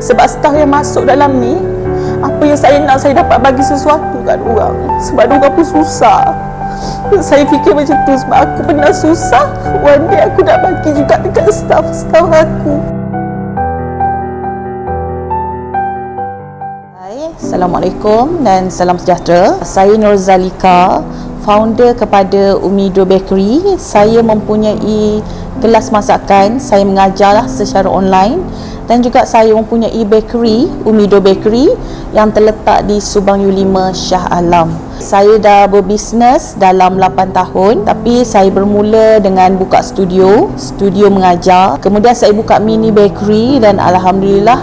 Sebab staff yang masuk dalam ni, apa yang saya nak, saya dapat bagi sesuatu kat orang. Sebab orang pun susah. Saya fikir macam tu sebab aku pernah susah. One day aku nak bagi juga dekat staff aku. Assalamualaikum dan salam sejahtera. Saya Nur Zalika, founder kepada Umido Bakery. Saya mempunyai kelas masakan, saya mengajar secara online, dan juga saya mempunyai bakery, Umido Bakery, yang terletak di Subang U5 Shah Alam. Saya dah berbisnes dalam 8 tahun, tapi saya bermula dengan buka studio mengajar. Kemudian saya buka mini bakery dan alhamdulillah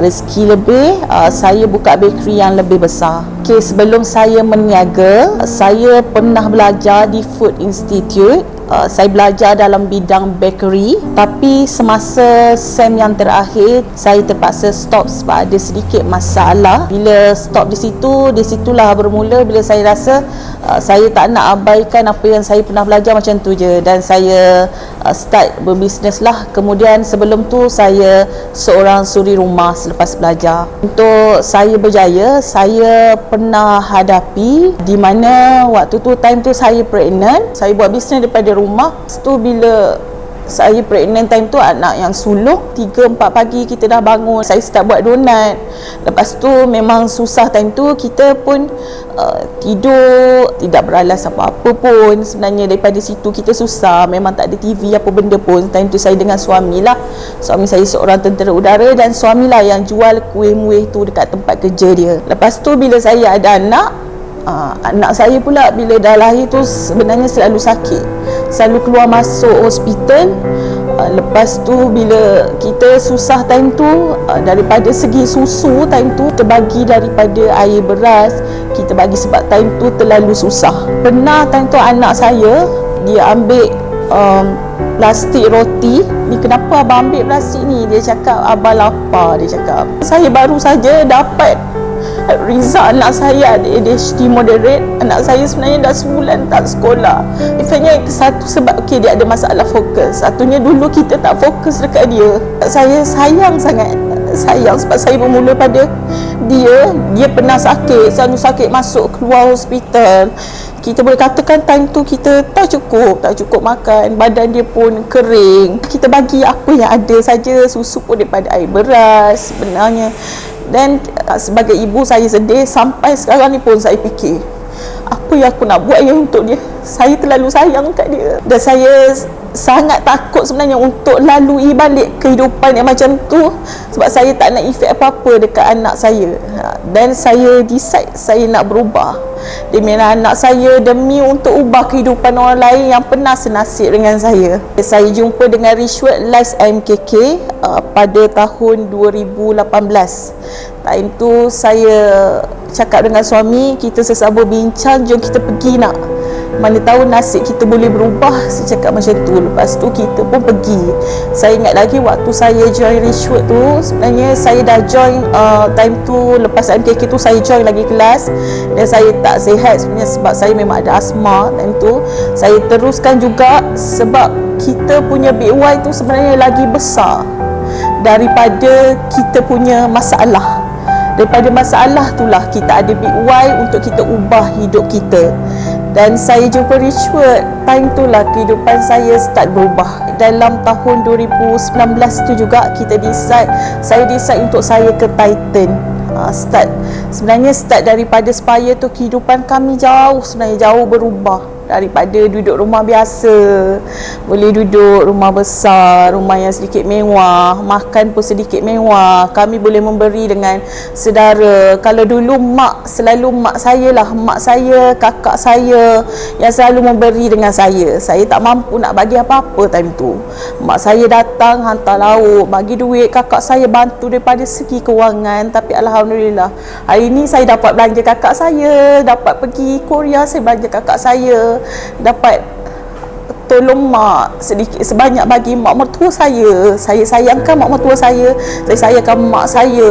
rezeki lebih, saya buka bakery yang lebih besar. Okay, sebelum saya meniaga, saya pernah belajar di Food Institute. Saya belajar dalam bidang bakery, tapi semasa SEM yang terakhir saya terpaksa stop sebab ada sedikit masalah. Bila stop di situlah bermula bila saya rasa saya tak nak abaikan apa yang saya pernah belajar macam tu je, dan saya start berbisnes lah. Kemudian sebelum tu saya seorang suri rumah selepas belajar. Untuk saya berjaya, saya pernah hadapi di mana waktu tu time tu saya pregnant. Saya buat bisnes daripada rumah. Lepas tu bila saya pregnant time tu, anak yang sulung, 3-4 pagi kita dah bangun. Saya start buat donat. Lepas tu memang susah time tu, kita pun tidur tidak beralas apa-apa pun. Sebenarnya daripada situ kita susah. Memang tak ada TV apa benda pun. Time tu saya dengan suami lah. Suami saya seorang tentera udara, dan suami lah yang jual kuih-muih tu dekat tempat kerja dia. Lepas tu bila saya ada anak saya pula bila dah lahir tu sebenarnya selalu sakit, selalu keluar masuk hospital. Lepas tu bila kita susah time tu, daripada segi susu time tu kita bagi daripada air beras, kita bagi sebab time tu terlalu susah. Pernah time tu anak saya dia ambil plastik roti. Ni kenapa abang ambil plastik ni? Dia cakap abang lapar, dia cakap. Saya baru saja dapat result anak saya ada ADHD moderate. Anak saya sebenarnya dah sebulan tak sekolah. Efeknya satu sebab dia ada masalah fokus. Satunya dulu kita tak fokus dekat dia. Saya sayang sangat. Sayang sebab saya bermula pada dia. Dia pernah sakit, selalu sakit masuk keluar hospital. Kita boleh katakan time tu kita tak cukup makan. Badan dia pun kering. Kita bagi apa yang ada saja, susu pun daripada air beras sebenarnya. Dan sebagai ibu saya sedih. Sampai sekarang ni pun saya fikir, apa yang aku nak buat yang untuk dia. Saya terlalu sayang kat dia, dan saya sangat takut sebenarnya untuk lalui balik kehidupan yang macam tu, sebab saya tak nak efek apa-apa dekat anak saya. Dan saya decide saya nak berubah demi anak saya, demi untuk ubah kehidupan orang lain yang pernah senasib dengan saya. Saya jumpa dengan Rishwat Live MKK pada tahun 2018. Time tu saya cakap dengan suami, kita sesama bincang, jom kita pergi nak. Mana tahu nasib kita boleh berubah. Saya cakap macam tu. Lepas tu kita pun pergi. Saya ingat lagi waktu saya join Rishwat tu, sebenarnya saya dah join time tu, lepas MKK tu saya join lagi kelas. Dan saya tak sihat sebenarnya sebab saya memang ada asma. Time tu saya teruskan juga sebab kita punya BY tu sebenarnya lagi besar daripada kita punya masalah. Daripada masalah itulah kita ada big why untuk kita ubah hidup kita. Dan saya jumpa Rishwat, time itulah kehidupan saya start berubah. Dalam tahun 2019 tu juga saya decide untuk saya ke Titan. Sebenarnya start daripada Spire tu kehidupan kami jauh berubah. Daripada duduk rumah biasa, boleh duduk rumah besar, rumah yang sedikit mewah, makan pun sedikit mewah. Kami boleh memberi dengan saudara. Kalau dulu mak saya, kakak saya yang selalu memberi dengan saya. Saya tak mampu nak bagi apa-apa time tu. Mak saya datang hantar lauk, bagi duit. Kakak saya bantu daripada segi kewangan. Tapi alhamdulillah, hari ni saya dapat belanja kakak saya, dapat pergi Korea, saya belanja kakak saya, dapat tolong mak sedikit sebanyak bagi mak mertua saya sayangkan mak mertua saya sayangkan mak saya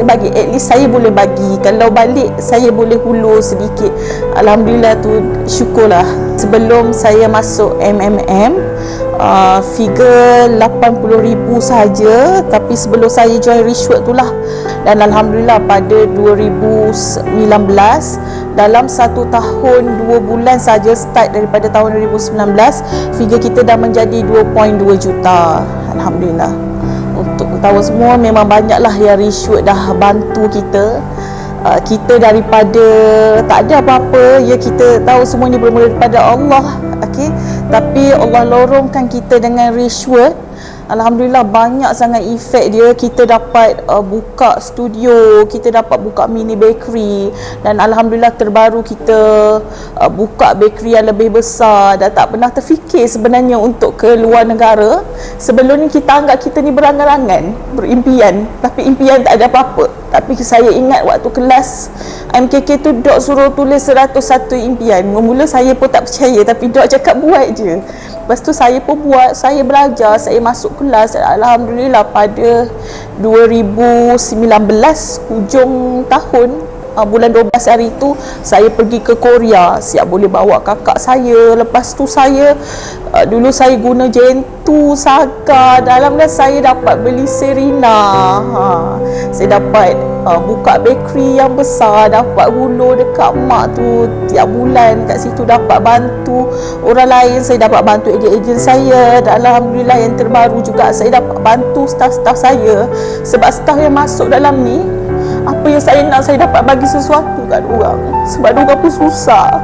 bagi, at least saya boleh bagi, kalau balik saya boleh hulur sedikit. Alhamdulillah tu, syukurlah. Sebelum saya masuk MMM, figure 80,000 saja, tapi sebelum saya join rishwat tu lah. Dan Alhamdulillah pada 2019, dalam 1 tahun 2 bulan saja start daripada tahun 2019, figure kita dah menjadi 2.2 juta. Alhamdulillah. Untuk tahu semua, memang banyaklah yang rishwat dah bantu kita. Kita daripada tak ada apa-apa, ya, kita tahu semuanya bermula daripada Allah, okey, tapi Allah lorongkan kita dengan rishwat. Alhamdulillah banyak sangat efek dia. Kita dapat buka studio, kita dapat buka mini bakery, dan Alhamdulillah terbaru kita buka bakery yang lebih besar. Dan tak pernah terfikir sebenarnya untuk ke luar negara. Sebelum ni kita anggap kita ni berangan-angan, berimpian, tapi impian tak ada apa-apa. Tapi saya ingat waktu kelas MKK tu Dok suruh tulis 101 impian. Mula saya pun tak percaya, tapi Dok cakap buat je. Lepas tu saya pun buat, saya belajar, saya masuk kelas. Alhamdulillah pada 2019 hujung tahun, bulan 12 hari tu saya pergi ke Korea, siap boleh bawa kakak saya. Lepas tu saya dulu saya guna Gentoo, Saga. Dalam dah saya dapat beli Serena, saya dapat buka bakery yang besar, dapat hulur dekat mak tu tiap bulan. Kat situ dapat bantu orang lain, saya dapat bantu ejen-ejen saya. Dan Alhamdulillah yang terbaru juga, saya dapat bantu staf-staf saya. Sebab staf yang masuk dalam ni, apa yang saya nak, saya dapat bagi sesuatu kat orang. Sebab orang pun susah.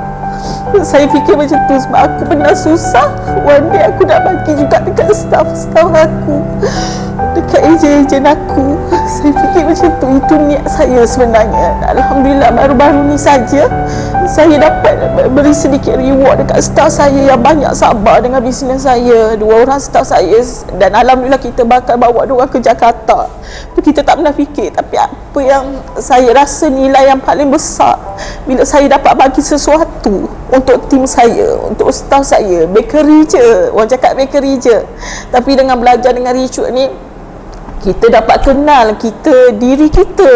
Saya fikir macam tu, sebab aku pernah susah. One day aku nak bagi juga dekat staff-staff aku, dekat ejen-ejen aku. Saya fikir macam tu, itu niat saya sebenarnya. Alhamdulillah baru-baru ni saja saya dapat beri sedikit reward dekat staff saya yang banyak sabar dengan bisnes saya. 2 orang staff saya, dan Alhamdulillah kita bakal bawa diorang ke Jakarta. Tu kita tak pernah fikir, tapi apa yang saya rasa nilai yang paling besar bila saya dapat bagi sesuatu untuk tim saya, untuk staff saya. Bakery je, orang cakap bakery je, tapi dengan belajar dengan rishwat ni, kita dapat kenal kita, diri kita,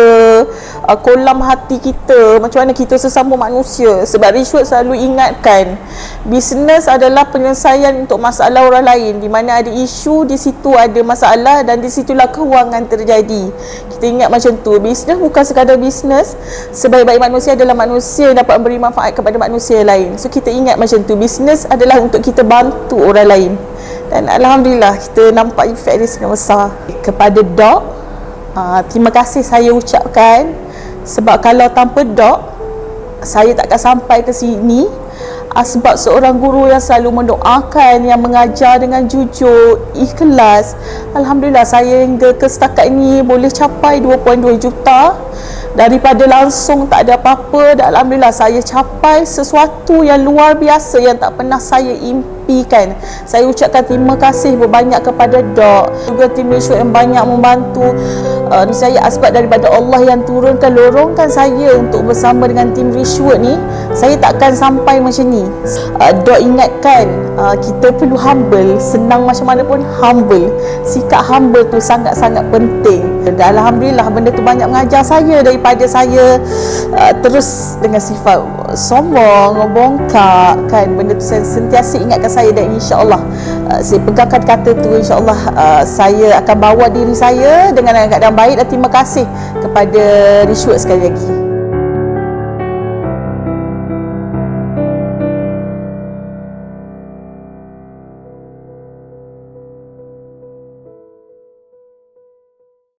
kolam hati kita, macam mana kita sesama manusia. Sebab rishwat selalu ingatkan, bisnes adalah penyelesaian untuk masalah orang lain. Di mana ada isu, di situ ada masalah, dan di situlah kewangan terjadi. Kita ingat macam tu. Bisnes bukan sekadar bisnes, sebaik-baik manusia adalah manusia yang dapat memberi manfaat kepada manusia lain. So kita ingat macam tu, bisnes adalah untuk kita bantu orang lain. Dan Alhamdulillah kita nampak efek dia sangat besar. Kepada Dok, terima kasih saya ucapkan. Sebab kalau tanpa Dok, saya takkan sampai ke sini. Sebab seorang guru yang selalu mendoakan, yang mengajar dengan jujur, ikhlas. Alhamdulillah saya hingga ke setakat ini boleh capai 2.2 juta. Daripada langsung tak ada apa-apa, dan Alhamdulillah saya capai sesuatu yang luar biasa yang tak pernah saya impikan. Saya ucapkan terima kasih berbanyak kepada Dok, juga tim rishwat yang banyak membantu saya. Sebab daripada Allah yang turunkan, lorongkan saya untuk bersama dengan tim rishwat ni, saya takkan sampai macam ni. Dok ingatkan kita perlu humble, senang macam mana pun humble. Sikap humble tu sangat-sangat penting. Dan Alhamdulillah benda tu banyak mengajar saya, daripada saya terus dengan sifat sombong, bongkak kan. Benda tu saya sentiasa ingatkan saya, dan insya-Allah saya pegangkan kata tu. InsyaAllah saya akan bawa diri saya dengan keadaan baik. Dan terima kasih kepada rishwat sekali lagi.